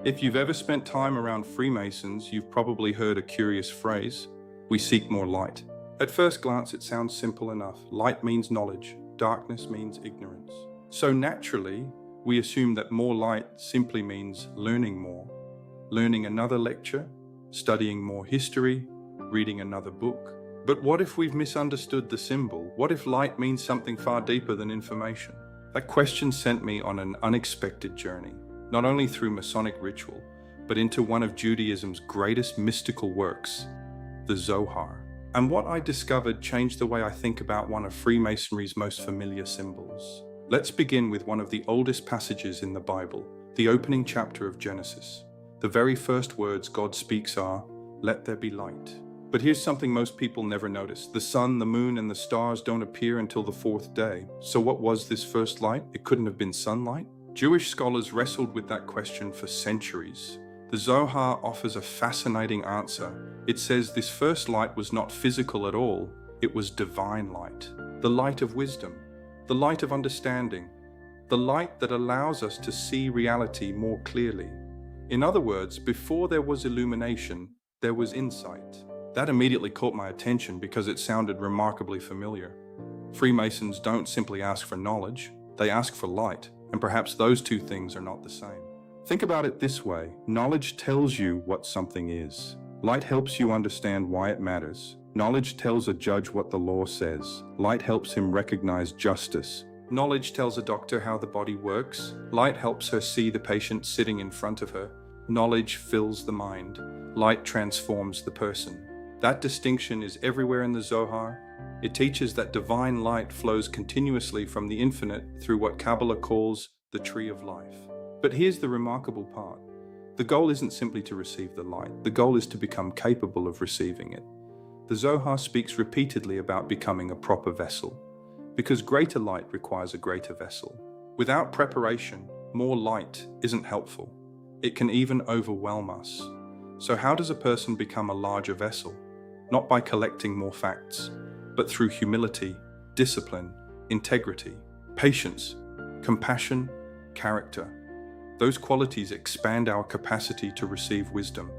If you've ever spent time around Freemasons, you've probably heard a curious phrase: we seek more light. At first glance, it sounds simple enough. Light means knowledge, darkness means ignorance. So naturally, we assume that more light simply means learning more, learning another lecture, studying more history, reading another book. But what if we've misunderstood the symbol? What if light means something far deeper than information? That question sent me on an unexpected journey, not only through Masonic ritual, but into one of Judaism's greatest mystical works, the Zohar. And what I discovered changed the way I think about one of Freemasonry's most familiar symbols. Let's begin with one of the oldest passages in the Bible, the opening chapter of Genesis. The very first words God speaks are, "Let there be light." But here's something most people never notice. The sun, the moon, and the stars don't appear until the fourth day. So what was this first light? It couldn't have been sunlight? Jewish scholars wrestled with that question for centuries. The Zohar offers a fascinating answer. It says this first light was not physical at all, it was divine light. The light of wisdom, the light of understanding, the light that allows us to see reality more clearly. In other words, before there was illumination, there was insight. That immediately caught my attention because it sounded remarkably familiar. Freemasons don't simply ask for knowledge, they ask for light, and perhaps those two things are not the same. Think about it this way: knowledge tells you what something is. Light helps you understand why it matters. Knowledge tells a judge what the law says. Light helps him recognize justice. Knowledge tells a doctor how the body works. Light helps her see the patient sitting in front of her. Knowledge fills the mind. Light transforms the person. That distinction is everywhere in the Zohar. It teaches that divine light flows continuously from the infinite through what Kabbalah calls the tree of life. But here's the remarkable part. The goal isn't simply to receive the light. The goal is to become capable of receiving it. The Zohar speaks repeatedly about becoming a proper vessel, because greater light requires a greater vessel. Without preparation, more light isn't helpful. It can even overwhelm us. So how does a person become a larger vessel? Not by collecting more facts, but through humility, discipline, integrity, patience, compassion, character. Those qualities expand our capacity to receive wisdom.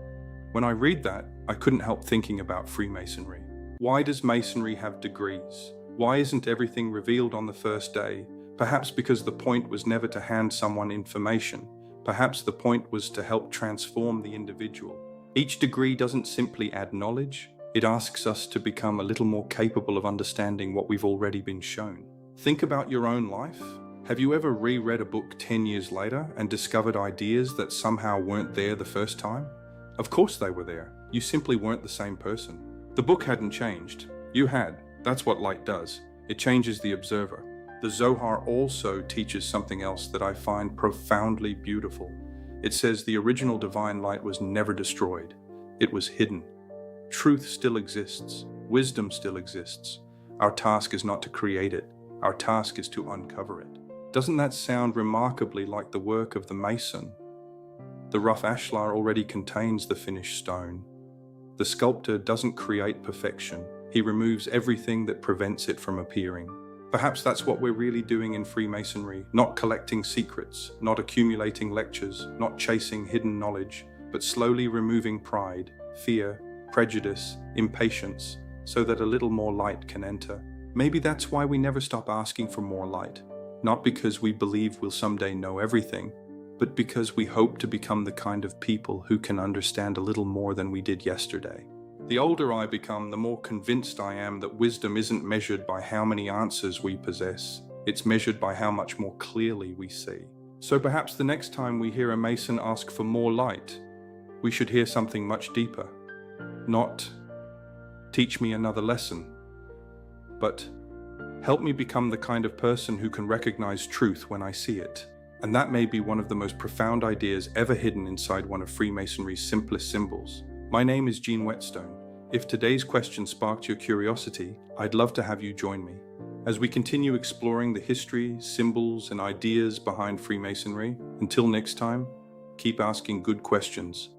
When I read that, I couldn't help thinking about Freemasonry. Why does Masonry have degrees? Why isn't everything revealed on the first day? Perhaps because the point was never to hand someone information. Perhaps the point was to help transform the individual. Each degree doesn't simply add knowledge, it asks us to become a little more capable of understanding what we've already been shown. Think about your own life. Have you ever reread a book 10 years later and discovered ideas that somehow weren't there the first time? Of course they were there. You simply weren't the same person. The book hadn't changed. You had. That's what light does. It changes the observer. The Zohar also teaches something else that I find profoundly beautiful. It says the original divine light was never destroyed. It was hidden. Truth still exists. Wisdom still exists. Our task is not to create it. Our task is to uncover it. Doesn't that sound remarkably like the work of the Mason? The rough ashlar already contains the finished stone. The sculptor doesn't create perfection. He removes everything that prevents it from appearing. Perhaps that's what we're really doing in Freemasonry, not collecting secrets, not accumulating lectures, not chasing hidden knowledge, but slowly removing pride, fear, prejudice, impatience, so that a little more light can enter. Maybe that's why we never stop asking for more light. Not because we believe we'll someday know everything, but because we hope to become the kind of people who can understand a little more than we did yesterday. The older I become, the more convinced I am that wisdom isn't measured by how many answers we possess. It's measured by how much more clearly we see. So perhaps the next time we hear a Mason ask for more light, we should hear something much deeper. Not, teach me another lesson, but help me become the kind of person who can recognize truth when I see it. And that may be one of the most profound ideas ever hidden inside one of Freemasonry's simplest symbols. My name is Gene Whetstone. If today's question sparked your curiosity, I'd love to have you join me. As we continue exploring the history, symbols, and ideas behind Freemasonry, until next time, keep asking good questions